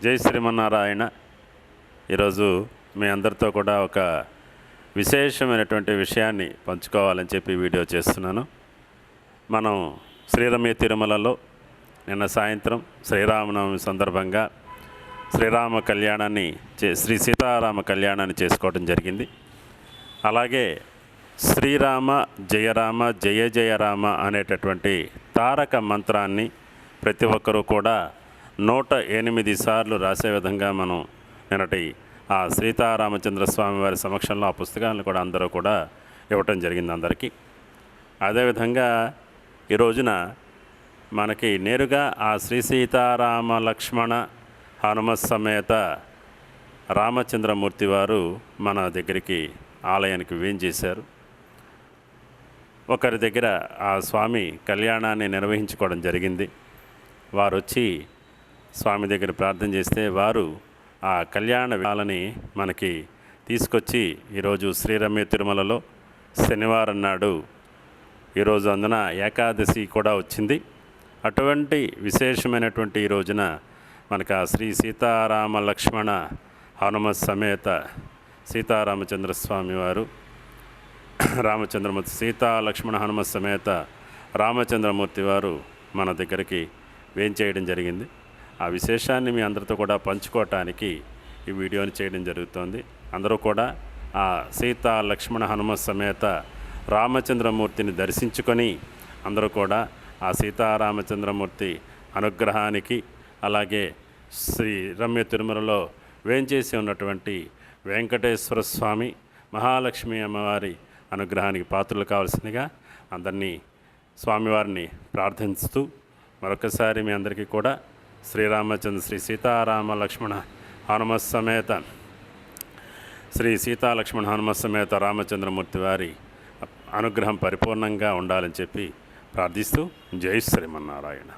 జై శ్రీమన్నారాయణ. ఈరోజు మీ అందరితో కూడా ఒక విశేషమైనటువంటి విషయాన్ని పంచుకోవాలని చెప్పి వీడియో చేస్తున్నాను. మనం శ్రీరమ్య తిరుమలలో నిన్న సాయంత్రం శ్రీరామనవమి సందర్భంగా శ్రీరామ కళ్యాణాన్ని శ్రీ సీతారామ కళ్యాణాన్ని చేసుకోవడం జరిగింది. అలాగే శ్రీరామ జయరామ జయ జయ రామ అనేటటువంటి తారక మంత్రాన్ని ప్రతి ఒక్కరూ కూడా 108 సార్లు రాసే విధంగా మనం నిన్నటి ఆ సీతారామచంద్ర స్వామి వారి సమక్షంలో ఆ పుస్తకాలను కూడా అందరూ కూడా ఇవ్వటం జరిగింది అందరికీ. అదేవిధంగా ఈ రోజున మనకి నేరుగా ఆ శ్రీ సీతారామ లక్ష్మణ హనుమత్ సమేత రామచంద్రమూర్తి వారు మన దగ్గరికి ఆలయానికి వేంచేశారు. ఒకరి దగ్గర ఆ స్వామి కళ్యాణాన్ని నిర్వహించుకోవడం జరిగింది. వారు వచ్చి స్వామి దగ్గర ప్రార్థన చేస్తే వారు ఆ కళ్యాణ విధాలని మనకి తీసుకొచ్చి ఈరోజు శ్రీరమ్య తిరుమలలో శనివారం నాడు ఈరోజు అందున ఏకాదశి కూడా వచ్చింది. అటువంటి విశేషమైనటువంటి ఈ రోజున మనకు ఆ శ్రీ సీతారామ లక్ష్మణ హనుమత్ సమేత సీతారామచంద్రస్వామి వారు రామచంద్రమూర్తి సీతా లక్ష్మణ హనుమత్ సమేత రామచంద్రమూర్తి వారు మన దగ్గరికి వేంచేయడం జరిగింది. ఆ విశేషాన్ని మీ అందరితో కూడా పంచుకోవటానికి ఈ వీడియోని చేయడం జరుగుతోంది. అందరూ కూడా ఆ సీతా లక్ష్మణ హనుమత్ సమేత రామచంద్రమూర్తిని దర్శించుకొని అందరూ కూడా ఆ సీతారామచంద్రమూర్తి అనుగ్రహానికి, అలాగే శ్రీ రమ్య తిరుమలలో వేంచేసి ఉన్నటువంటి వెంకటేశ్వర స్వామి మహాలక్ష్మి అమ్మవారి అనుగ్రహానికి పాత్రలు కావాల్సిందిగా అందరినీ స్వామివారిని ప్రార్థిస్తూ మరొకసారి మీ అందరికీ కూడా శ్రీరామచంద్ర శ్రీ సీతారామ లక్ష్మణ హనుమత్ సమేత శ్రీ సీతాలక్ష్మణ హనుమత్ సమేత రామచంద్రమూర్తి వారి అనుగ్రహం పరిపూర్ణంగా ఉండాలని చెప్పి ప్రార్థిస్తూ జై శ్రీమన్నారాయణ.